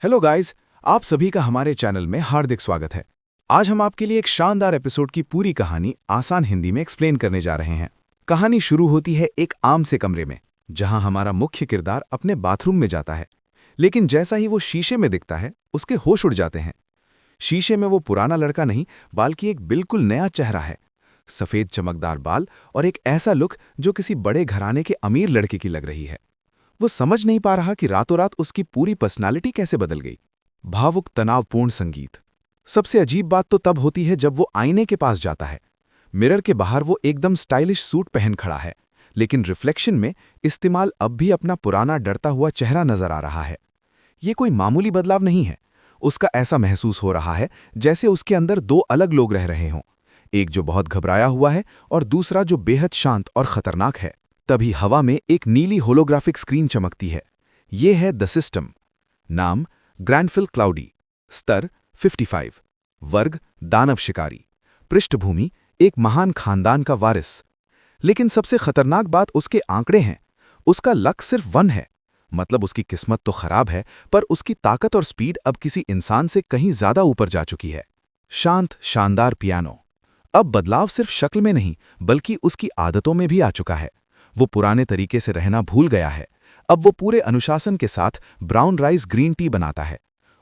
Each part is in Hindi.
हेलो गाइस, आप सभी का हमारे चैनल में हार्दिक स्वागत है। आज हम आपके लिए एक शानदार एपिसोड की पूरी कहानी आसान हिंदी में एक्सप्लेन करने जा रहे हैं। कहानी शुरू होती है एक आम से कमरे में, जहां हमारा मुख्य किरदार अपने बाथरूम में जाता है। लेकिन जैसा ही वो शीशे में दिखता है, उसके होश उड़ जाते हैं। शीशे में वो पुराना लड़का नहीं, बल्कि एक बिल्कुल नया चेहरा है। सफ़ेद चमकदार बाल और एक ऐसा लुक जो किसी बड़े घराने के अमीर लड़के की लग रही है। वो समझ नहीं पा रहा कि रातों रात उसकी पूरी पर्सनालिटी कैसे बदल गई। भावुक तनावपूर्ण संगीत। सबसे अजीब बात तो तब होती है जब वो आईने के पास जाता है। मिरर के बाहर वो एकदम स्टाइलिश सूट पहन खड़ा है, लेकिन रिफ्लेक्शन में इस्तेमाल अब भी अपना पुराना डरता हुआ चेहरा नजर आ रहा है। ये कोई मामूली बदलाव नहीं है। उसका ऐसा महसूस हो रहा है जैसे उसके अंदर दो अलग लोग रह रहे हों, एक जो बहुत घबराया हुआ है और दूसरा जो बेहद शांत और खतरनाक है। तभी हवा में एक नीली होलोग्राफिक स्क्रीन चमकती है। ये है द सिस्टम। नाम ग्रैंडफिल क्लाउडी। स्तर 55। वर्ग दानव शिकारी। पृष्ठभूमि एक महान खानदान का वारिस। लेकिन सबसे खतरनाक बात उसके आंकड़े हैं। उसका लक सिर्फ 1 है। मतलब उसकी किस्मत तो खराब है, पर उसकी ताकत और स्पीड अब किसी इंसान से कहीं ज्यादा ऊपर जा चुकी है। शांत शानदार पियानो। अब बदलाव सिर्फ शक्ल में नहीं, बल्कि उसकी आदतों में भी आ चुका है। वो पुराने तरीके से रहना भूल गया है। अब वो पूरे अनुशासन के साथ ब्राउन राइस ग्रीन टी बनाता है।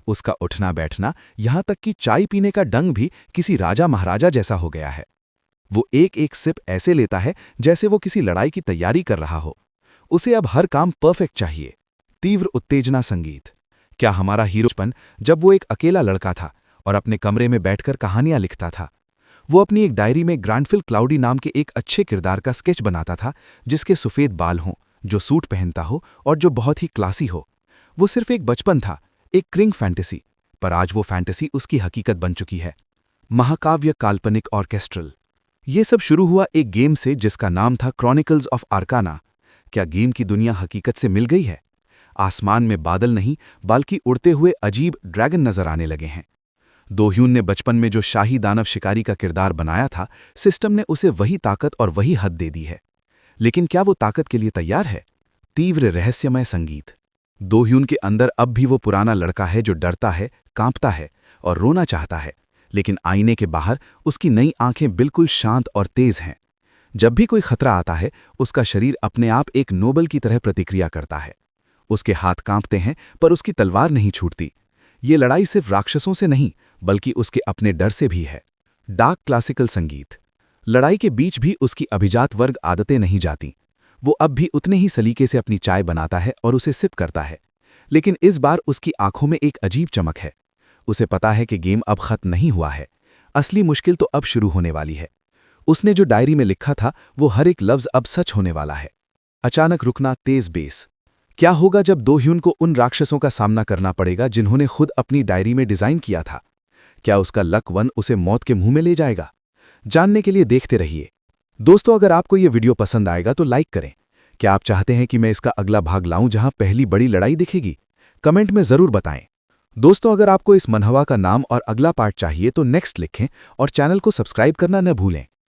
उसका उठना बैठना, यहां तक कि चाय पीने का ढंग भी किसी राजा महाराजा जैसा हो गया है। वो एक एक सिप ऐसे लेता है जैसे वो किसी लड़ाई की तैयारी कर रहा हो। उसे अब हर काम परफेक्ट चाहिए। तीव्र उत्तेजना संगीत। क्या हमारा हीरोपन जब वो एक अकेला लड़का था और अपने कमरे में बैठकर कहानियां लिखता था। वो अपनी एक डायरी में ग्रैंडफिल क्लाउडी नाम के एक अच्छे किरदार का स्केच बनाता था, जिसके सफ़ेद बाल हों, जो सूट पहनता हो और जो बहुत ही क्लासी हो। वो सिर्फ एक बचपन था, एक क्रिंग फैंटेसी, पर आज वो फैंटेसी उसकी हकीकत बन चुकी है। महाकाव्य काल्पनिक ऑर्केस्ट्रल। ये सब शुरू हुआ एक गेम से जिसका नाम था क्रॉनिकल्स ऑफ आर्काना। क्या गेम की दुनिया हकीकत से मिल गई है? आसमान में बादल नहीं, बल्कि उड़ते हुए अजीब ड्रैगन नजर आने लगे हैं। दोह्यून ने बचपन में जो शाही दानव शिकारी का किरदार बनाया था, सिस्टम ने उसे वही ताकत और वही हद दे दी है। लेकिन क्या वो ताकत के लिए तैयार है? तीव्र रहस्यमय संगीत। दोह्यून के अंदर अब भी वो पुराना लड़का है जो डरता है, कांपता है और रोना चाहता है। लेकिन आईने के बाहर उसकी नई आंखें बिल्कुल शांत और तेज हैं। जब भी कोई खतरा आता है, उसका शरीर अपने आप एक नोबल की तरह प्रतिक्रिया करता है। उसके हाथ कांपते हैं, पर उसकी तलवार नहीं छूटती। ये लड़ाई सिर्फ राक्षसों से नहीं, बल्कि उसके अपने डर से भी है। डार्क क्लासिकल संगीत। लड़ाई के बीच भी उसकी अभिजात वर्ग आदतें नहीं जाती। वो अब भी उतने ही सलीके से अपनी चाय बनाता है और उसे सिप करता है। लेकिन इस बार उसकी आंखों में एक अजीब चमक है। उसे पता है कि गेम अब खत्म नहीं हुआ है। असली मुश्किल तो अब शुरू होने वाली है। उसने जो डायरी में लिखा था, वो हर एक लफ्ज अब सच होने वाला है। अचानक रुकना, तेज बेस। क्या होगा जब दोह्यून को उन राक्षसों का सामना करना पड़ेगा जिन्होंने खुद अपनी डायरी में डिजाइन किया था? क्या उसका लक 1 उसे मौत के मुंह में ले जाएगा? जानने के लिए देखते रहिए। दोस्तों, अगर आपको ये वीडियो पसंद आएगा तो लाइक करें। क्या आप चाहते हैं कि मैं इसका अगला भाग लाऊं जहां पहली बड़ी लड़ाई दिखेगी? कमेंट में जरूर बताएं। दोस्तों, अगर आपको इस मनहवा का नाम और अगला पार्ट चाहिए तो नेक्स्ट लिखें और चैनल को सब्सक्राइब करना न भूलें।